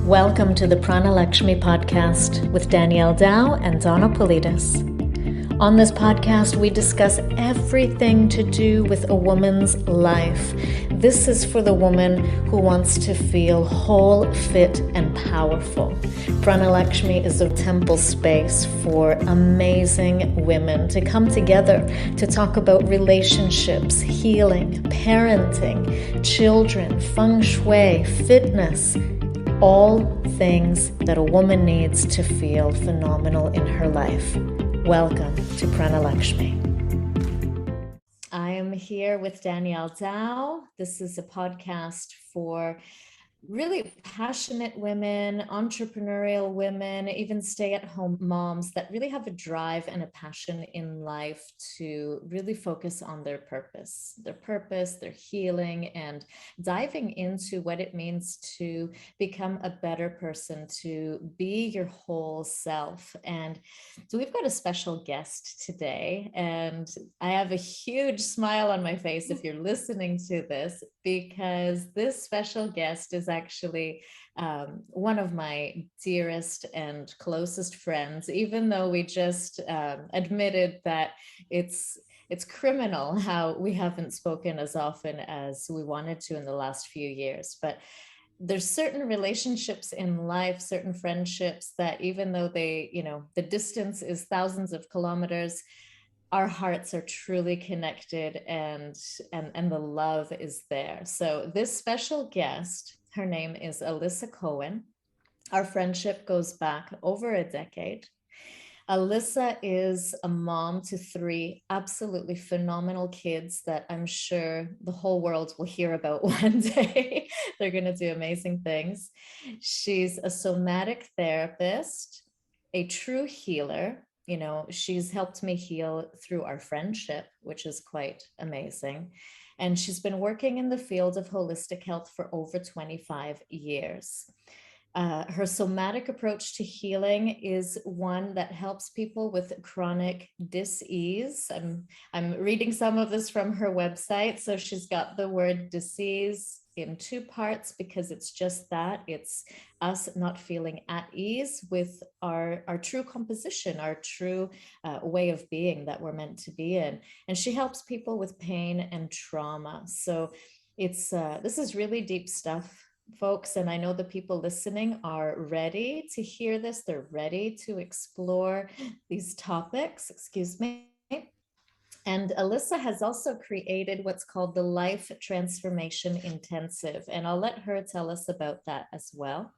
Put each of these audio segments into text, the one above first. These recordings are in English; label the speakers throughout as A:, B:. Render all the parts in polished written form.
A: Welcome to the Pranalakshmi podcast with Danielle and Donna Politis. On this podcast, we discuss everything to do with a woman's life. This is for the woman who wants to feel whole, fit, and powerful. Pranalakshmi is a temple space for amazing women to come together to talk about relationships, healing, parenting, children, feng shui, fitness, all things that a woman needs to feel phenomenal in her life. Welcome to Pranalakshmi. I am here with Danielle. This is a podcast for really passionate women, entrepreneurial women, even stay-at-home moms that really have a drive and a passion in life to really focus on their purpose, their healing, and diving into what it means to become a better person, to be your whole self. And so we've got a special guest today, and I have a huge smile on my face if you're listening to this, because this special guest is actually one of my dearest and closest friends, even though we just admitted that it's criminal how we haven't spoken as often as we wanted to in the last few years. But there's certain relationships in life, certain friendships that even though they, the distance is thousands of kilometers, our hearts are truly connected and the love is there. So this special guest, her name is Alyssa Cohen. Our friendship goes back over a decade. Alyssa is a mom to 3 absolutely phenomenal kids that I'm sure the whole world will hear about one day. They're going to do amazing things. She's a somatic therapist, a true healer. She's helped me heal through our friendship, which is quite amazing. And she's been working in the field of holistic health for over 25 years. Her somatic approach to healing is one that helps people with chronic dis-ease. I'm reading some of this from her website. So she's got the word dis-ease in 2 parts because it's just that. It's us not feeling at ease with our true composition, our true way of being that we're meant to be in. And she helps people with pain and trauma. So this is really deep stuff, folks, and I know the people listening are ready to hear this. They're ready to explore these topics, excuse me. And Alyssa has also created what's called the Life Transformation Intensive, and I'll let her tell us about that as well.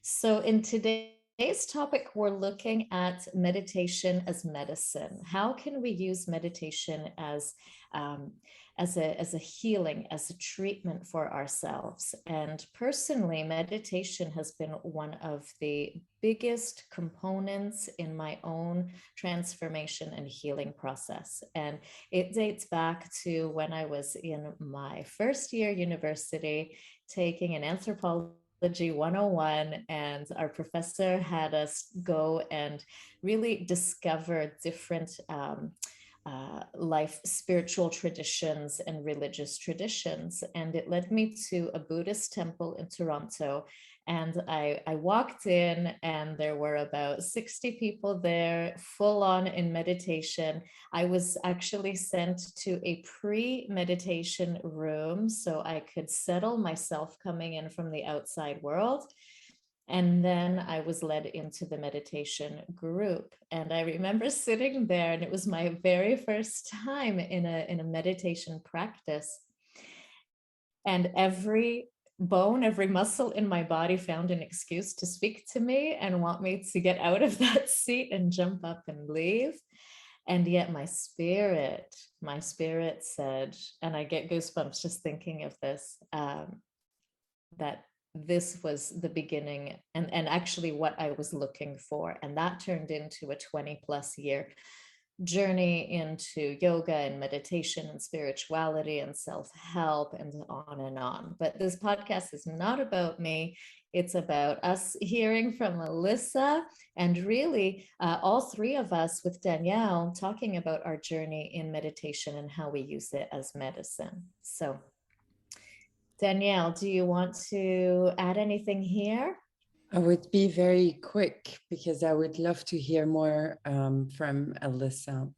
A: So in today's topic, we're looking at meditation as medicine. How can we use meditation as a healing, as a treatment for ourselves? And personally, meditation has been one of the biggest components in my own transformation and healing process. And it dates back to when I was in my first year university taking an anthropology 101, and our professor had us go and really discover different life spiritual traditions and religious traditions. And it led me to a Buddhist temple in Toronto. And I walked in and there were about 60 people there, full on in meditation. I was actually sent to a pre-meditation room so I could settle myself coming in from the outside world. And then I was led into the meditation group. And I remember sitting there, and it was my very first time in a meditation practice. And every bone, every muscle in my body found an excuse to speak to me and want me to get out of that seat and jump up and leave. And yet my spirit said, and I get goosebumps just thinking of this, that this was the beginning and actually what I was looking for. And that turned into a 20 plus year journey into yoga and meditation and spirituality and self-help and on and on. But this podcast is not about me. It's about us hearing from Alyssa and really all 3 of us with Danielle talking about our journey in meditation and how we use it as medicine. So Danielle, do you want to add anything here?
B: I would be very quick because I would love to hear more from Alyssa.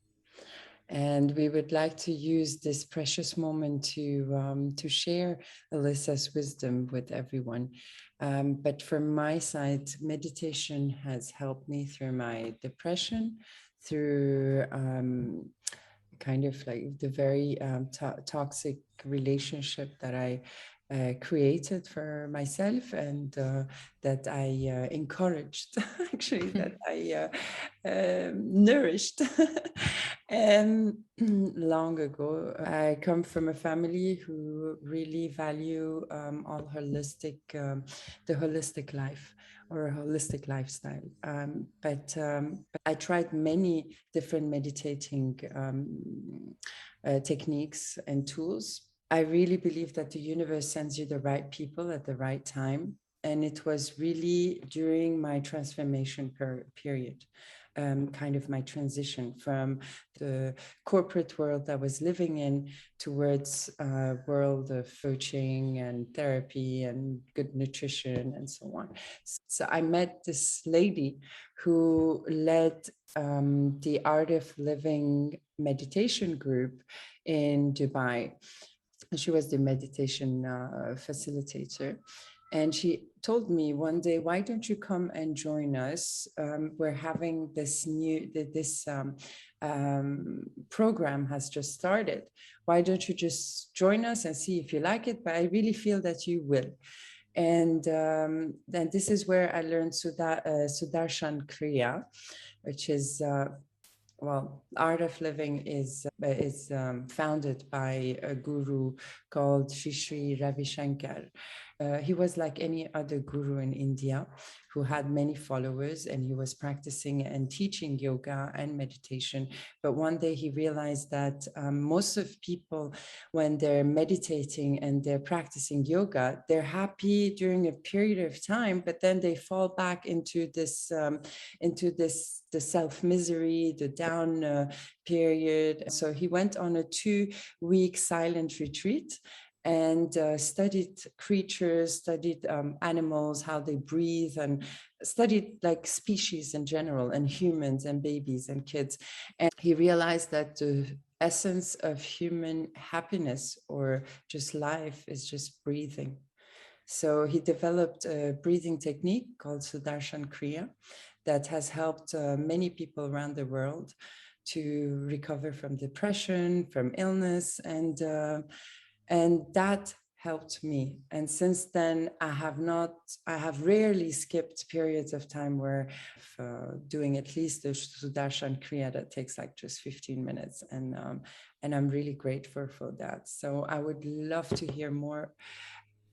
B: And we would like to use this precious moment to share Alyssa's wisdom with everyone. But from my side, meditation has helped me through my depression, through kind of like the very toxic relationship that I created for myself and that I encouraged, actually, that I nourished. And long ago, I come from a family who really value all holistic, the holistic life or a holistic lifestyle. But I tried many different meditating techniques and tools. I really believe that the universe sends you the right people at the right time. And it was really during my transformation period, kind of my transition from the corporate world I was living in towards a world of coaching and therapy and good nutrition and so on. So I met this lady who led the Art of Living meditation group in Dubai. She was the meditation facilitator. And she told me one day, why don't you come and join us? We're having this program has just started. Why don't you just join us and see if you like it? But I really feel that you will. And then this is where I learned Sudarshan Kriya, which is Art of Living is founded by a guru called Shri Ravi Shankar. He was like any other guru in India who had many followers, and he was practicing and teaching yoga and meditation. But one day he realized that most of people, when they're meditating and they're practicing yoga, they're happy during a period of time, but then they fall back into this the self misery, the down period. So he went on a 2 week silent retreat and studied creatures, studied animals, how they breathe, and studied like species in general, and humans and babies and kids. And he realized that the essence of human happiness or just life is just breathing. So he developed a breathing technique called Sudarshan Kriya that has helped many people around the world to recover from depression, from illness, and that helped me. And since then, I have rarely skipped periods of time where doing at least the Sudarshan Kriya that takes like just 15 minutes, and I'm really grateful for that. So I would love to hear more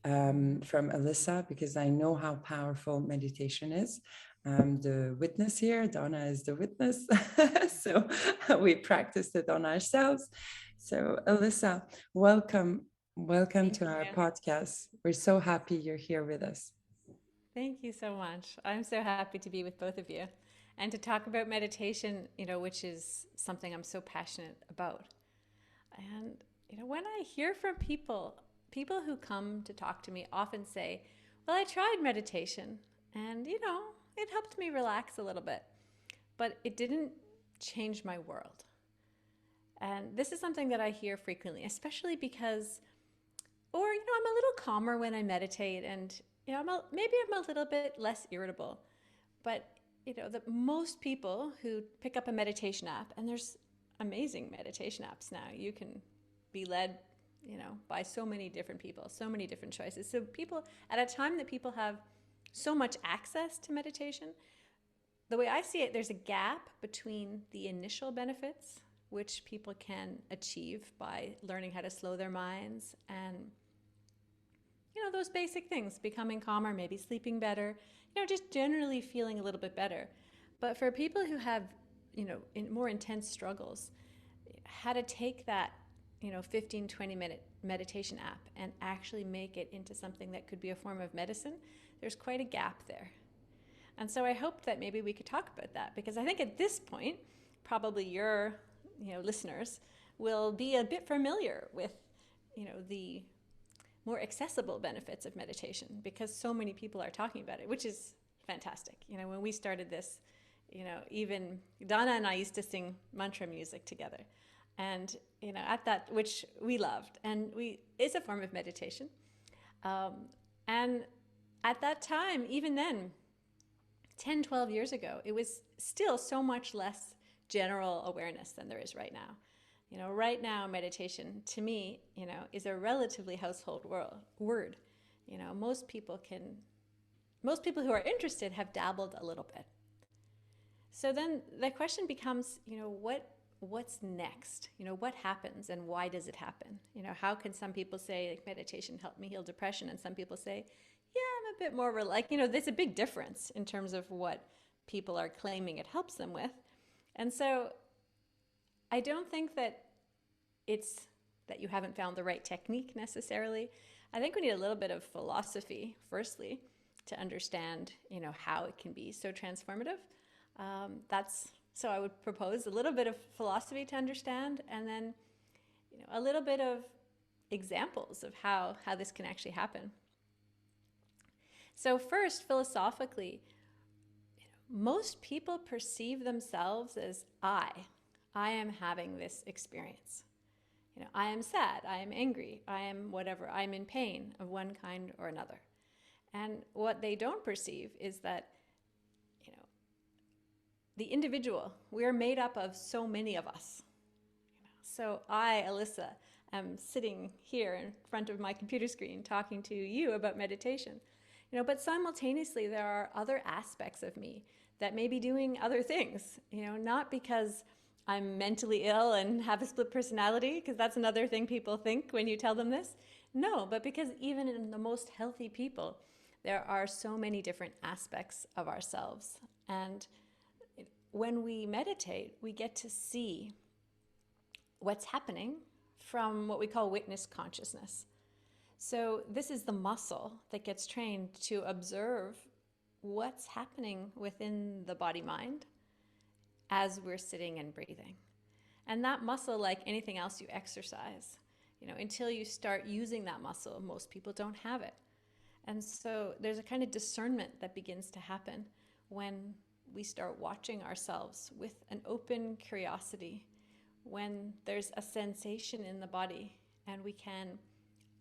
B: from Alyssa because I know how powerful meditation is. I'm the witness here. Donna is the witness. So we practiced it on ourselves. So, Alyssa, welcome. Welcome
C: Thank
B: to our
C: you.
B: podcast. We're so happy you're here with us.
C: Thank you so much. I'm so happy to be with both of you and to talk about meditation, which is something I'm so passionate about. And, when I hear from people who come to talk to me often say, well, I tried meditation and, it helped me relax a little bit, but it didn't change my world. And this is something that I hear frequently, especially because I'm a little calmer when I meditate, and maybe I'm a little bit less irritable. But that most people who pick up a meditation app, and there's amazing meditation apps now. You can be led, by so many different people, so many different choices. So people at a time that people have so much access to meditation, the way I see it, there's a gap between the initial benefits, which people can achieve by learning how to slow their minds and those basic things, becoming calmer, maybe sleeping better, just generally feeling a little bit better. But for people who have, more intense struggles, how to take that, 15, 20-minute meditation app and actually make it into something that could be a form of medicine, there's quite a gap there. And so I hope that maybe we could talk about that because I think at this point, probably your, listeners will be a bit familiar with, the more accessible benefits of meditation because so many people are talking about it, which is fantastic. When we started this, even Donna and I used to sing mantra music together. And, at that, which we loved, and it's a form of meditation. And at that time, even then, 10, 12 years ago, it was still so much less general awareness than there is right now. Right now, meditation to me, is a relatively household word. Most people who are interested have dabbled a little bit. So then the question becomes, what's next? What happens and why does it happen? How can some people say, like, meditation helped me heal depression, and some people say, yeah, I'm a bit more there's a big difference in terms of what people are claiming it helps them with. And so I don't think that it's that you haven't found the right technique necessarily. I think we need a little bit of philosophy, firstly, to understand, how it can be so transformative. So I would propose a little bit of philosophy to understand, and then, a little bit of examples of how this can actually happen. So first, philosophically, most people perceive themselves as I am having this experience. I am sad, I am angry, I am whatever, I'm in pain of one kind or another. And what they don't perceive is that, the individual, we are made up of so many of us. So I, Alyssa, am sitting here in front of my computer screen talking to you about meditation. But simultaneously there are other aspects of me that may be doing other things, not because I'm mentally ill and have a split personality, because that's another thing people think when you tell them this. No, but because even in the most healthy people, there are so many different aspects of ourselves. And when we meditate, we get to see what's happening from what we call witness consciousness. So this is the muscle that gets trained to observe what's happening within the body-mind as we're sitting and breathing. And that muscle, like anything else you exercise, until you start using that muscle, most people don't have it. And so there's a kind of discernment that begins to happen when we start watching ourselves with an open curiosity, when there's a sensation in the body and we can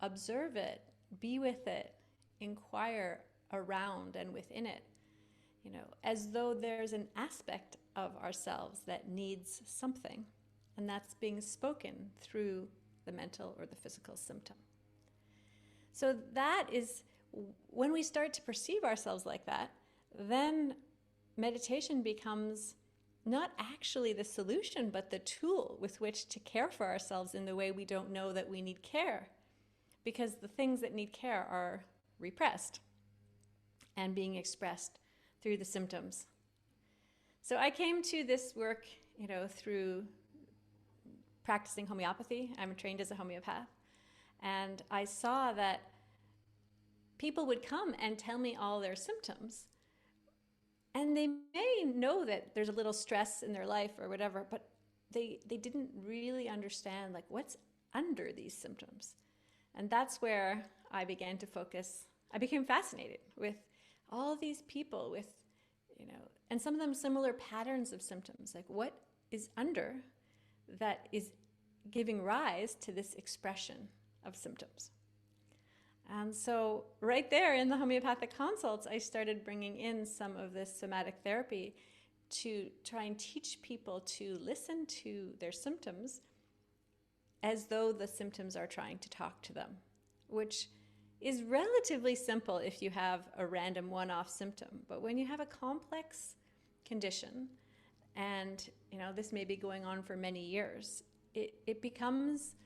C: observe it, be with it, inquire around and within it, as though there's an aspect of ourselves that needs something, and that's being spoken through the mental or the physical symptom. So that is, when we start to perceive ourselves like that, then meditation becomes not actually the solution, but the tool with which to care for ourselves in the way we don't know that we need care. Because the things that need care are repressed and being expressed through the symptoms. So I came to this work, through practicing homeopathy. I'm trained as a homeopath. And I saw that people would come and tell me all their symptoms. And they may know that there's a little stress in their life or whatever, but they didn't really understand, like, what's under these symptoms. And that's where I began to focus. I became fascinated with all these people with, and some of them similar patterns of symptoms, like what is under that is giving rise to this expression of symptoms. And so right there in the homeopathic consults, I started bringing in some of this somatic therapy to try and teach people to listen to their symptoms as though the symptoms are trying to talk to them, which is relatively simple if you have a random one-off symptom. But when you have a complex condition, and this may be going on for many years, it becomes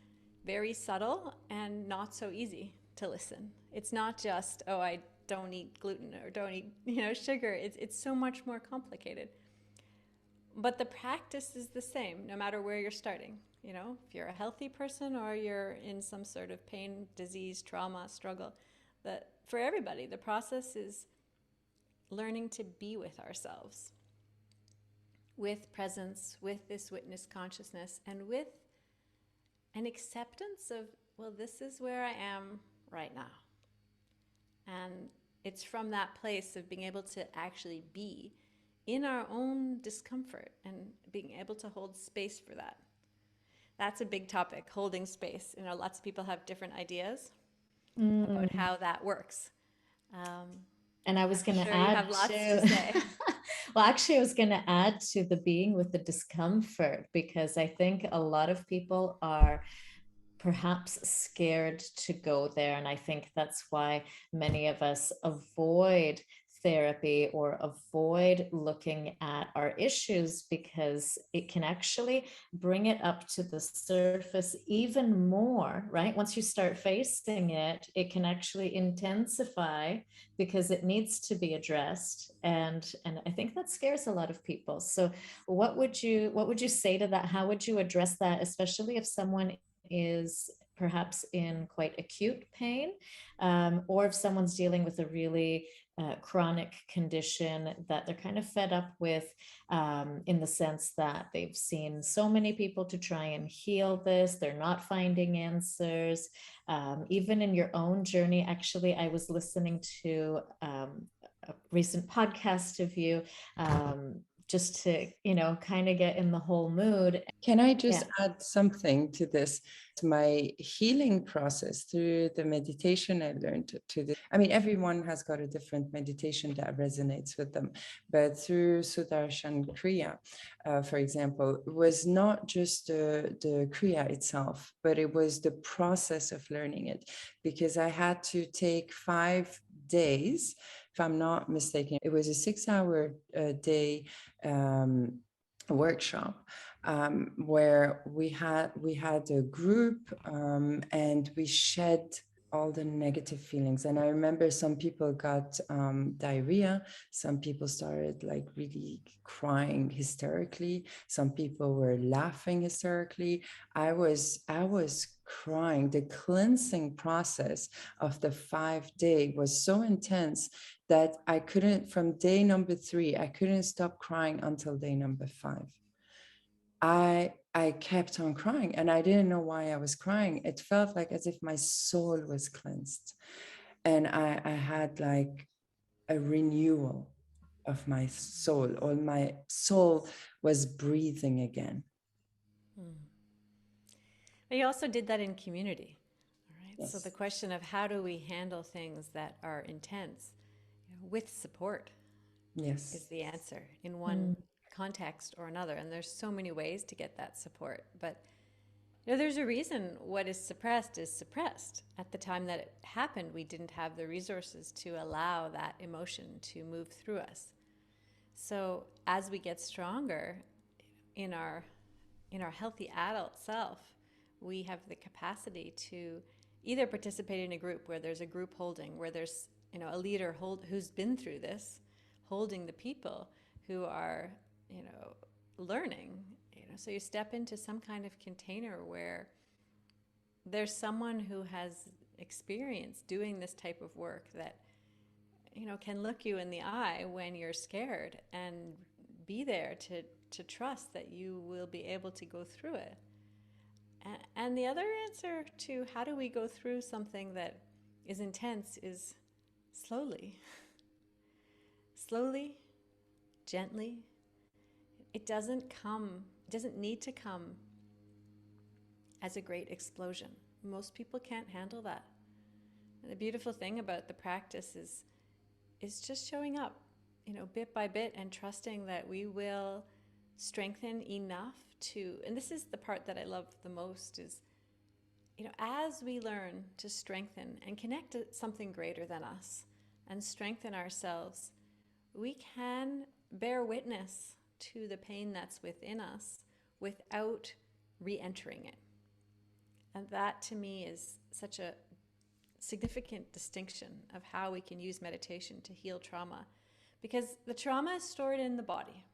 C: very subtle and not so easy to listen. It's not just, oh, I don't eat gluten or don't eat sugar. It's so much more complicated. But the practice is the same no matter where you're starting. If you're a healthy person or you're in some sort of pain, disease, trauma, struggle, that for everybody, the process is learning to be with ourselves, with presence, with this witness consciousness, and with an acceptance of, well, this is where I am right now. And It's from that place of being able to actually be in our own discomfort and being able to hold space for that. That's a big topic, holding space. Lots of people have different ideas about how that works.
A: And I was going to
C: Sure, you have
A: add
C: lots
A: to,
C: to say.
A: well, actually, I was going to add to the being with the discomfort, because I think a lot of people are perhaps scared to go there. And I think that's why many of us avoid therapy or avoid looking at our issues, because it can actually bring it up to the surface even more, right? Once you start facing it, it can actually intensify because it needs to be addressed. And I think that scares a lot of people. So what would you say to that? How would you address that, especially if someone is perhaps in quite acute pain, or if someone's dealing with a really chronic condition that they're kind of fed up with, in the sense that they've seen so many people to try and heal this, they're not finding answers. Even in your own journey, actually, I was listening to a recent podcast of you, just to, kind of get in the whole mood.
B: Can I just add something to this? My healing process through the meditation I learned to this. I mean, everyone has got a different meditation that resonates with them, but through Sudarshan Kriya, for example, it was not just the Kriya itself, but it was the process of learning it, because I had to take 5 days, if I'm not mistaken. It was a 6-hour day workshop, where we had a group, and we shed all the negative feelings. And I remember some people got diarrhea, some people started like really crying hysterically, some people were laughing hysterically. I was crying. The cleansing process of the 5 day was so intense that I couldn't, from day number 3, I couldn't stop crying until day number 5. I kept on crying, and I didn't know why I was crying. It felt like as if my soul was cleansed, and I had like a renewal of my soul, or my soul was breathing again.
C: But you also did that in community, all right?
B: Yes.
C: So the question of how do we handle things that are intense, with support,
B: Yes,
C: is the answer in one context or another. And there's so many ways to get that support. But there's a reason what is suppressed is suppressed. At the time that it happened, we didn't have the resources to allow that emotion to move through us. So as we get stronger in our healthy adult self, we have the capacity to either participate in a group where there's a group holding, where there's a leader who's been through this, holding the people who are learning. So you step into some kind of container where there's someone who has experience doing this type of work that can look you in the eye when you're scared and be there to trust that you will be able to go through it. And the other answer to how do we go through something that is intense is slowly. Slowly, gently. It doesn't need to come as a great explosion. Most people can't handle that. And the beautiful thing about the practice is just showing up, bit by bit, and trusting that we will strengthen enough to, and this is the part that I love the most, is, as we learn to strengthen and connect to something greater than us and strengthen ourselves, we can bear witness to the pain that's within us without re-entering it. And that to me is such a significant distinction of how we can use meditation to heal trauma, because the trauma is stored in the body.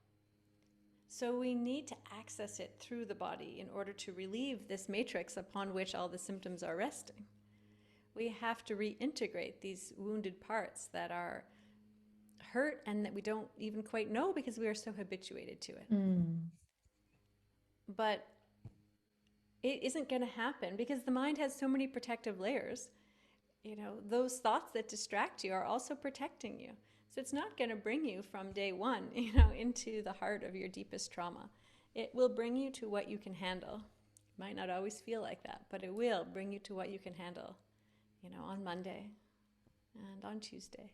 C: So we need to access it through the body in order to relieve this matrix upon which all the symptoms are resting. We have to reintegrate these wounded parts that are hurt and that we don't even quite know because we are so habituated to it. But it isn't going to happen because the mind has so many protective layers. those thoughts that distract you are also protecting you. So it's not going to bring you from day one, into the heart of your deepest trauma. It will bring you to what you can handle. It might not always feel like that, but it will bring you to what you can handle, on Monday and on Tuesday.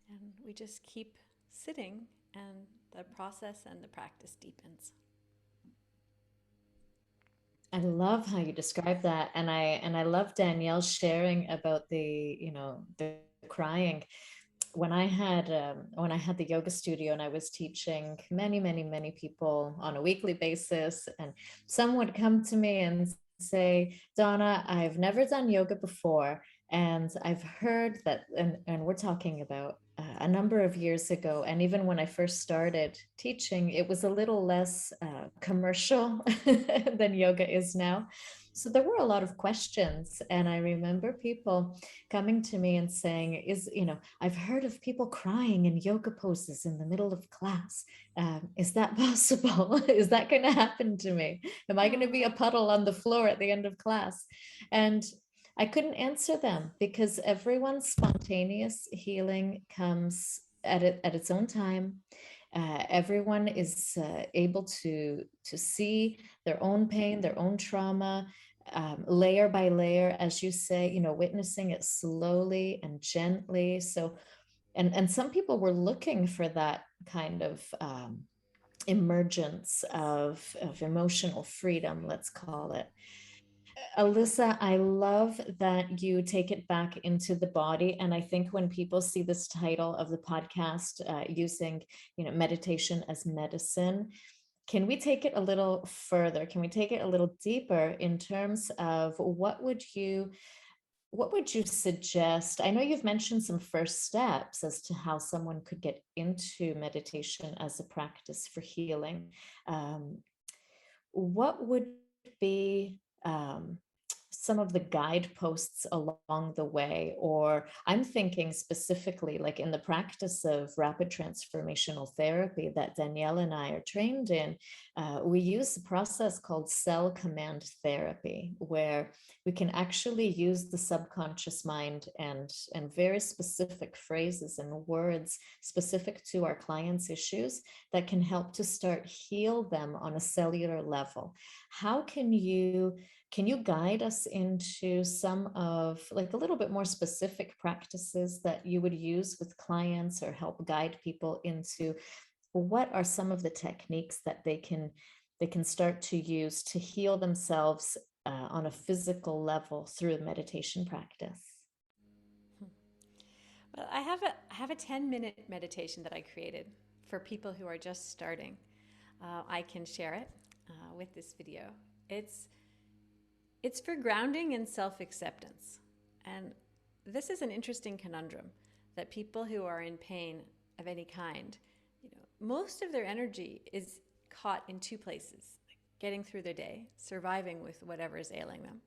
C: And we just keep sitting, and the process and the practice deepens.
A: I love how you describe that, and I love Danielle sharing about the crying. When I had the yoga studio and I was teaching many people on a weekly basis, and some would come to me and say, Donna, I've never done yoga before, and I've heard that, and we're talking about a number of years ago, and even when I first started teaching, it was a little less commercial than yoga is now. So there were a lot of questions, and I remember people coming to me and saying, I've heard of people crying in yoga poses in the middle of class. Is that possible? Is that going to happen to me? Am I going to be a puddle on the floor at the end of class? And I couldn't answer them, because everyone's spontaneous healing comes at its own time. Everyone is able to see their own pain, their own trauma, layer by layer, as you say, witnessing it slowly and gently. So, and some people were looking for that kind of emergence of emotional freedom, let's call it. Alyssa, I love that you take it back into the body. And I think when people see this title of the podcast, using, meditation as medicine, can we take it a little further? Can we take it a little deeper in terms of what would you suggest? I know you've mentioned some first steps as to how someone could get into meditation as a practice for healing. What would be some of the guideposts along the way? Or I'm thinking specifically, like in the practice of rapid transformational therapy that Danielle and I are trained in, we use a process called cell command therapy, where we can actually use the subconscious mind and very specific phrases and words specific to our clients' issues that can help to start heal them on a cellular level. How can you guide us into some of, like, a little bit more specific practices that you would use with clients, or help guide people into what are some of the techniques that they can start to use to heal themselves on a physical level through a meditation practice?
C: Well, I have a 10-minute meditation that I created for people who are just starting. I can share it with this video. It's for grounding and self-acceptance. And this is an interesting conundrum, that people who are in pain of any kind, most of their energy is caught in two places: getting through their day, surviving with whatever is ailing them,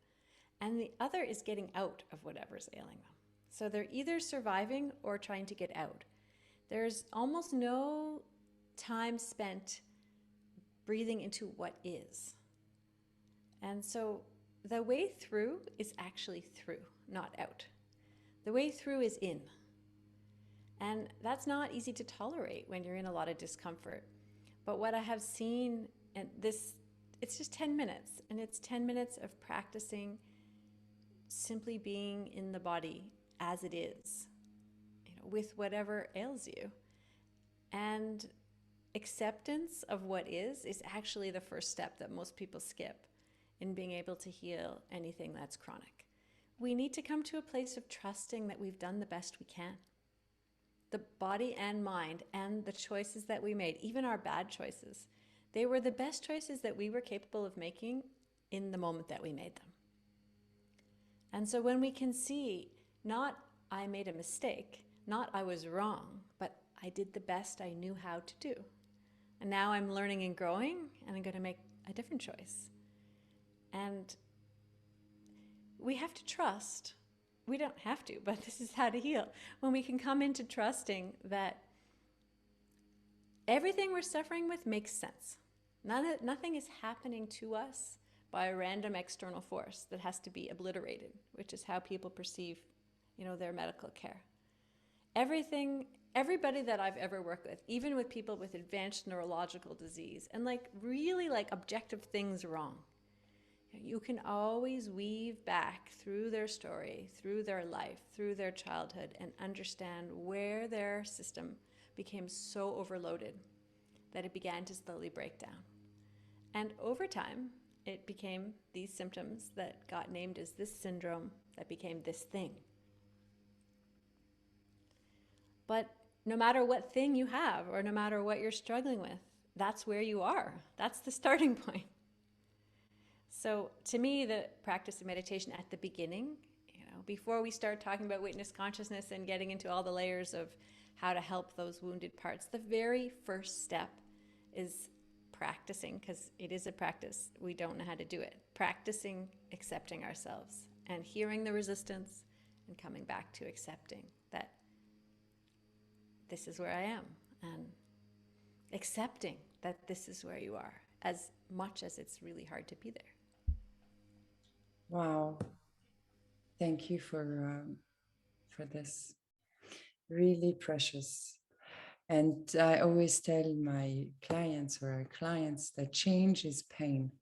C: and the other is getting out of whatever is ailing them. So they're either surviving or trying to get out. There's almost no time spent breathing into what is. And so the way through is actually through, not out. The way through is in. And that's not easy to tolerate when you're in a lot of discomfort. But what I have seen, and it's just 10 minutes, and it's 10 minutes of practicing simply being in the body as it is, with whatever ails you. And acceptance of what is actually the first step that most people skip in being able to heal anything that's chronic. We need to come to a place of trusting that we've done the best we can. The body and mind and the choices that we made, even our bad choices, they were the best choices that we were capable of making in the moment that we made them. And so when we can see, not I made a mistake, not I was wrong, but I did the best I knew how to do. And now I'm learning and growing, and I'm going to make a different choice. And we have to trust. We don't have to, but this is how to heal. When we can come into trusting that everything we're suffering with makes sense. Nothing is happening to us by a random external force that has to be obliterated, which is how people perceive their medical care. Everybody that I've ever worked with, even with people with advanced neurological disease and really objective things wrong, you can always weave back through their story, through their life, through their childhood, and understand where their system became so overloaded that it began to slowly break down. And over time, it became these symptoms that got named as this syndrome that became this thing. But no matter what thing you have, or no matter what you're struggling with, that's where you are. That's the starting point. So to me, the practice of meditation at the beginning, before we start talking about witness consciousness and getting into all the layers of how to help those wounded parts, the very first step is practicing, because it is a practice. We don't know how to do it. Practicing accepting ourselves and hearing the resistance and coming back to accepting that this is where I am, and accepting that this is where you are, as much as it's really hard to be there.
B: Wow. Thank you for this. Really precious. And I always tell my clients or our clients that change is pain.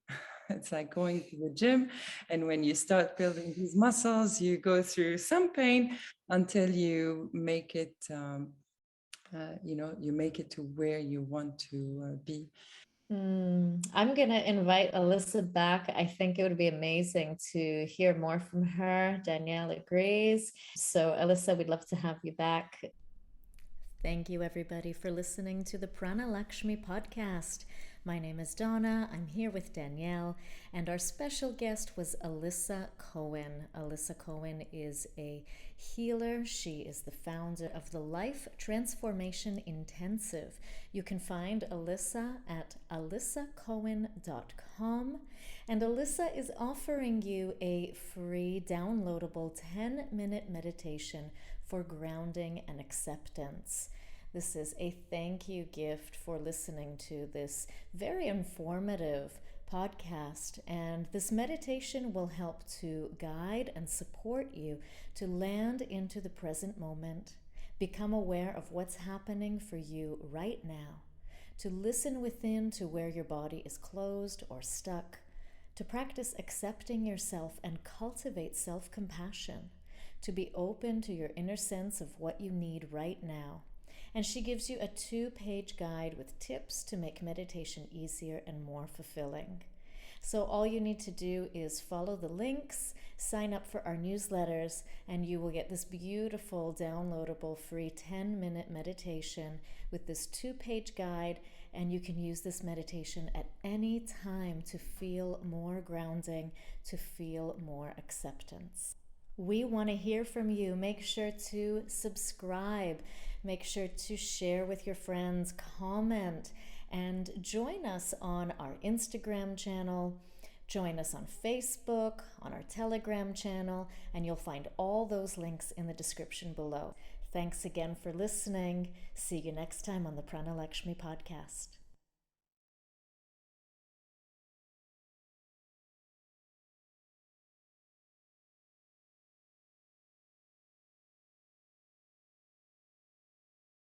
B: It's like going to the gym, and when you start building these muscles, you go through some pain until you make it, you make it to where you want to be.
A: I'm going to invite Alyssa back. I think it would be amazing to hear more from her. Danielle agrees. So, Alyssa, we'd love to have you back. Thank you, everybody, for listening to the Prana Lakshmi podcast. My name is Donna. I'm here with Danielle, and our special guest was Alyssa Cohen. Alyssa Cohen is a healer. She is the founder of the Life Transformation Intensive. You can find Alyssa at alyssacohen.com, and Alyssa is offering you a free downloadable 10-minute meditation for grounding and acceptance. This is a thank you gift for listening to this very informative podcast, and this meditation will help to guide and support you to land into the present moment, become aware of what's happening for you right now, to listen within to where your body is closed or stuck, to practice accepting yourself and cultivate self-compassion, to be open to your inner sense of what you need right now. And she gives you a 2-page guide with tips to make meditation easier and more fulfilling. So all you need to do is follow the links, sign up for our newsletters, and you will get this beautiful downloadable free 10-minute meditation with this 2-page guide. And you can use this meditation at any time to feel more grounding, to feel more acceptance. We want to hear from you. Make sure to subscribe. Make sure to share with your friends, comment, and join us on our Instagram channel. Join us on Facebook, on our Telegram channel, and you'll find all those links in the description below. Thanks again for listening. See you next time on the Prana Lakshmi podcast.